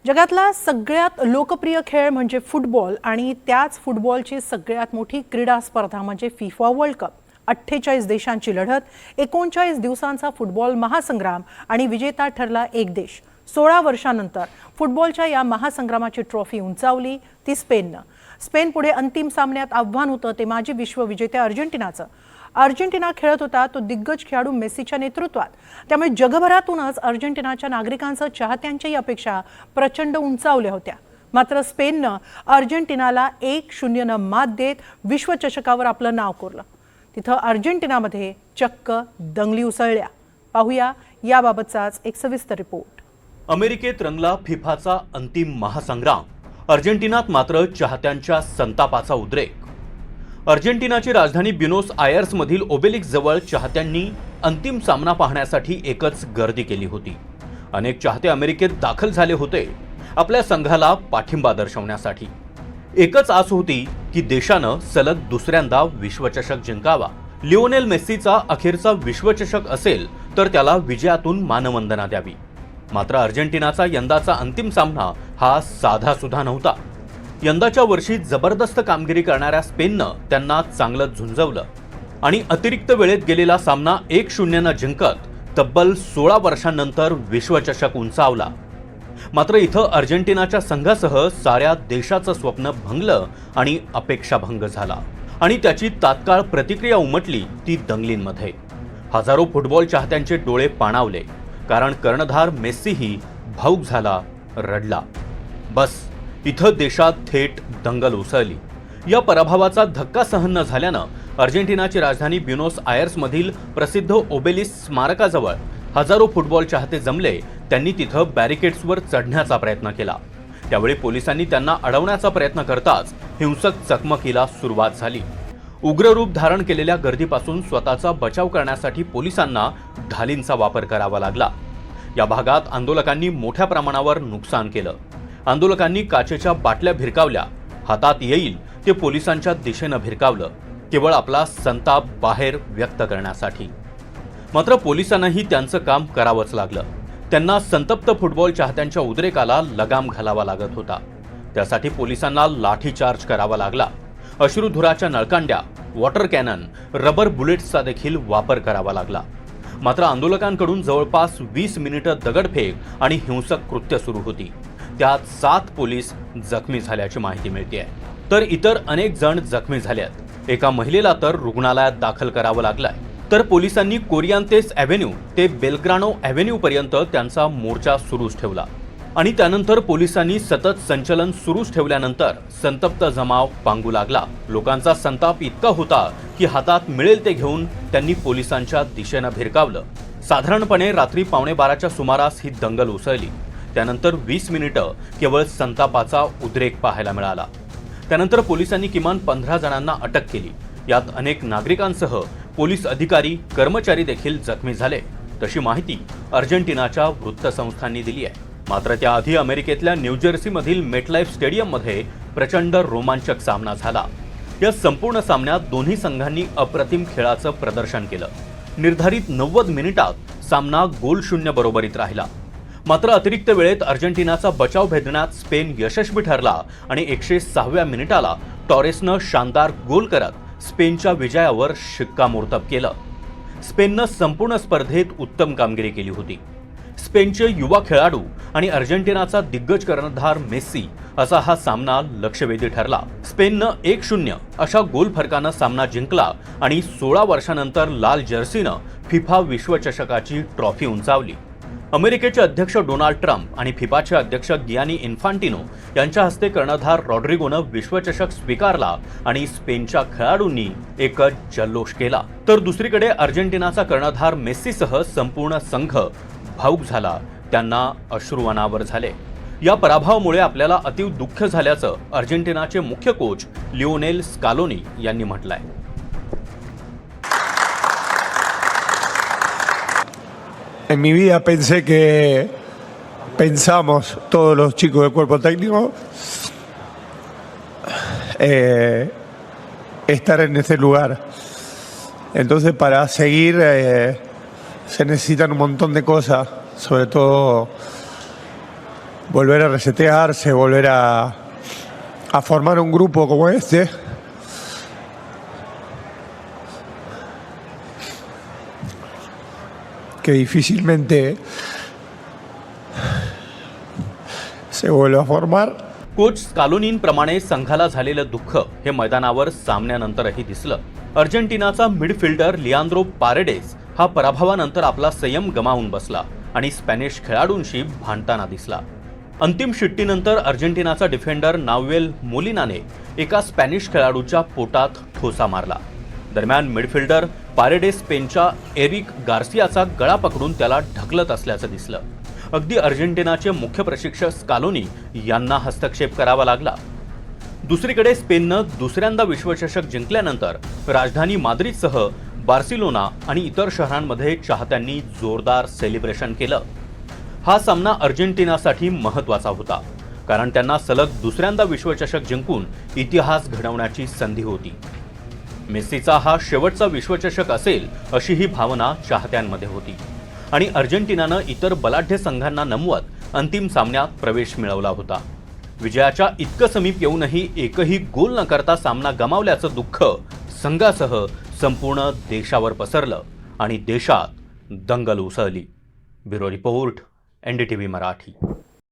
जगातला सगळ्यात लोकप्रिय खेळ म्हणजे फुटबॉल आणि त्याच फुटबॉलची सगळ्यात मोठी क्रीडा स्पर्धा म्हणजे फिफा वर्ल्ड कप। 48 देशांची लढत, 39 दिवसांचा फुटबॉल महासंग्राम आणि विजेता ठरला एक देश। 16 वर्षांनंतर फुटबॉलच्या या महासंग्रामाची ट्रॉफी उंचावली ती स्पेननं। स्पेन पुढे अंतिम सामन्यात आव्हान होतं ते माजी विश्वविजेत्या अर्जेंटिनाचं। अर्जेंटिना खेळत होता तो दिग्गज खेळाडू मेसीच्या नेतृत्वात, त्यामुळे जगभरातूनच अर्जेंटिनाच्या नागरिकांचं चाहत्यांच्या अपेक्षा प्रचंड उंचावल्या होत्या। मात्र स्पेननं अर्जेंटिनाला 1-0 न मात देत विश्वचषकावर आपलं नाव कोरलं। तिथं अर्जेंटिनामध्ये चक्क दंगली उसळल्या। पाहूया याबाबतचाच एक सविस्तर रिपोर्ट। अमेरिकेत रंगला फिफाचा अंतिम महासंग्राम, अर्जेंटिनात मात्र चाहत्यांच्या संतापाचा उद्रेक। अर्जेंटिनाची राजधानी ब्युनोस आयर्स मधील ओबेलिक्स जवळ चाहत्यांनी अंतिम सामना पाहण्यासाठी एकच गर्दी केली होती। अनेक चाहते अमेरिकेत दाखल झाले होते आपल्या संघाला पाठिंबा दर्शवण्यासाठी। एकच आस होती की देशानं सलग दुसऱ्यांदा विश्वचषक जिंकावा। लिओनेल मेस्सीचा अखेरचा विश्वचषक असेल तर त्याला विजयातून मानवंदना द्यावी। मात्र अर्जेंटिनाचा यंदाचा अंतिम सामना हा साधा सुद्धा नव्हता। यंदाच्या वर्षी जबरदस्त कामगिरी करणाऱ्या स्पेननं त्यांना चांगलं झुंजवलं आणि अतिरिक्त वेळेत गेलेला सामना 1-0 न जिंकत तब्बल 16 वर्षांनंतर विश्वचषक उंचावला। मात्र इथं अर्जेंटिनाच्या संघासह साऱ्या देशाचं स्वप्न भंगलं आणि अपेक्षाभंग झाला आणि त्याची तात्काळ प्रतिक्रिया उमटली ती दंगलींमध्ये। हजारो फुटबॉल चाहत्यांचे डोळे पाणावले, कारण कर्णधार मेस्सीही भावुक झाला, रडला। बस इथं देशात थेट दंगल उसळली। या पराभवाचा धक्का सहन न झाल्यानं अर्जेंटिनाची राजधानी ब्युनोस आयर्स मधील प्रसिद्ध ओबेलिस्क स्मारकाजवळ हजारो फुटबॉल चाहते जमले। त्यांनी तिथं बॅरिकेड्सवर चढण्याचा प्रयत्न केला। त्यावेळी पोलिसांनी त्यांना अडवण्याचा प्रयत्न करताच हिंसक चकमकीला सुरुवात झाली। उग्र रूप धारण केलेल्या गर्दीपासून स्वतःचा बचाव करण्यासाठी पोलिसांना ढालींचा वापर करावा लागला। या भागात आंदोलकांनी मोठ्या प्रमाणावर नुकसान केलं। आंदोलकांनी काचेच्या बाटल्या भिरकावल्या, हातात येईल ते पोलिसांच्या दिशेनं भिरकावलं, केवळ आपला संताप बाहेर व्यक्त करण्यासाठी। मात्र पोलिसांनाही त्यांचं काम करावंच लागलं। त्यांना संतप्त फुटबॉल चाहत्यांच्या उद्रेकाला लगाम घालावा लागत होता। त्यासाठी पोलिसांना लाठीचार्ज करावा लागला। अश्रुधुराच्या नळकांड्या, वॉटर कॅनन, रबर बुलेट्सचा देखील वापर करावा लागला। मात्र आंदोलकांकडून जवळपास 20 मिनिटं दगडफेक आणि हिंसक कृत्य सुरू होती। त्यात 7 पोलीस जखमी झाल्याची माहिती मिळते, तर इतर अनेक जण जखमी झालेत। एका महिलेला तर रुग्णालयात दाखल करावं लागलंय। तर पोलिसांनी कोरियांतेस ॲव्हेन्यू ते बेलग्रानो ॲव्हेन्यू पर्यंत त्यांचा मोर्चा सुरूच ठेवला आणि त्यानंतर पोलिसांनी सतत संचलन सुरूच ठेवल्यानंतर संतप्त जमाव पांगू लागला। लोकांचा संताप इतका होता की हातात मिळेल ते घेऊन त्यांनी पोलिसांच्या दिशेनं भिरकावलं। साधारणपणे रात्री 11:15च्या सुमारास ही दंगल उसळली। त्यानंतर 20 मिनिटं केवळ संतापाचा उद्रेक पाहायला मिळाला। त्यानंतर पोलिसांनी किमान 15 जणांना अटक केली। यात अनेक नागरिकांसह पोलीस अधिकारी, कर्मचारी देखील जखमी झाले, तशी माहिती अर्जेंटिनाच्या वृत्तसंस्थांनी दिली आहे। मात्र त्याआधी अमेरिकेतल्या न्यूजर्सीमधील मेटलाईफ स्टेडियममध्ये प्रचंड रोमांचक सामना झाला। या संपूर्ण सामन्यात दोन्ही संघांनी अप्रतिम खेळाचं प्रदर्शन केलं। निर्धारित 90 मिनिटात सामना गोलशून्य बरोबरीत राहिला। मात्र अतिरिक्त वेळेत अर्जेंटिनाचा बचाव भेदण्यात स्पेन यशस्वी ठरला आणि 106व्या मिनिटाला टॉरेसनं शानदार गोल करत स्पेनच्या विजयावर शिक्कामोर्तब केलं। स्पेननं संपूर्ण स्पर्धेत उत्तम कामगिरी केली होती। स्पेनचे युवा खेळाडू आणि अर्जेंटिनाचा दिग्गज कर्णधार मेस्सी असा हा सामना लक्षवेधी ठरला। स्पेननं 1-0 अशा गोल फरकानं सामना जिंकला आणि 16 वर्षांनंतर लाल जर्सीनं फिफा विश्वचषकाची ट्रॉफी उंचावली। अमेरिकेचे अध्यक्ष डोनाल्ड ट्रम्प आणि फिफाचे अध्यक्ष गियानी इन्फांटिनो यांच्या हस्ते कर्णधार रॉड्रिगोनं विश्वचषक स्वीकारला आणि स्पेनच्या खेळाडूंनी एकच जल्लोष केला। तर दुसरीकडे अर्जेंटिनाचा कर्णधार मेस्सीसह संपूर्ण संघ भावुक झाला, त्यांना अश्रू अनावर झाले। या पराभवामुळे आपल्याला अतीव दुःख झाल्याचं अर्जेंटिनाचे मुख्य कोच लिओनेल स्कालोनी यांनी म्हटलंय। En mi vida pensé que pensamos todos los chicos del cuerpo técnico estar en ese lugar. Entonces para seguir se necesitan un montón de cosas, sobre todo volver a resetearse, volver a formar un grupo como este. Que difícilmente se vuelva a formar. Coach स्कालोनींप्रमाणे संघाला झालेलं दुःख हे मैदानावर सामन्यानंतरही दिसलं. अर्जेंटिनाचा midfielder लिआंद्रो पारेडेस हा पराभवानंतर आपला संयम गमावून बसला आणि स्पॅनिश खेळाडूंशी भांडताना दिसला. अंतिम शिट्टीनंतर अर्जेंटिनाचा डिफेंडर नाव्हेल मोलिनाने एका स्पॅनिश खेळाडूच्या पोटात ठोसा मारला. दरम्यान मिडफिल्डर पारेडेस स्पेनच्या एरिक गार्सियाचा गळा पकडून त्याला ढकलत असल्याचं दिसलं. अगदी अर्जेंटिनाचे मुख्य प्रशिक्षक स्कालोनी यांना हस्तक्षेप करावा लागला. दुसरीकडे स्पेननं दुसऱ्यांदा विश्वचषक जिंकल्यानंतर राजधानी माद्रिदसह बार्सिलोना आणि इतर शहरांमध्ये चाहत्यांनी जोरदार सेलिब्रेशन केलं. हा सामना अर्जेंटिनासाठी महत्त्वाचा होता, कारण त्यांना सलग दुसऱ्यांदा विश्वचषक जिंकून इतिहास घडवण्याची संधी होती. मेस्सीचा हा शेवटचा विश्वचषक असेल अशी ही भावना चाहत्यांमध्ये होती आणि अर्जेंटिनानं इतर बलाढ्य संघांना नमवत अंतिम सामन्यात प्रवेश मिळवला होता. विजयाच्या इतकं समीप येऊनही एकही गोल न करता सामना गमावल्याचं दुःख संघासह संपूर्ण देशावर पसरलं आणि देशात दंगल उसळली. Bureau report, NDTV Marathi.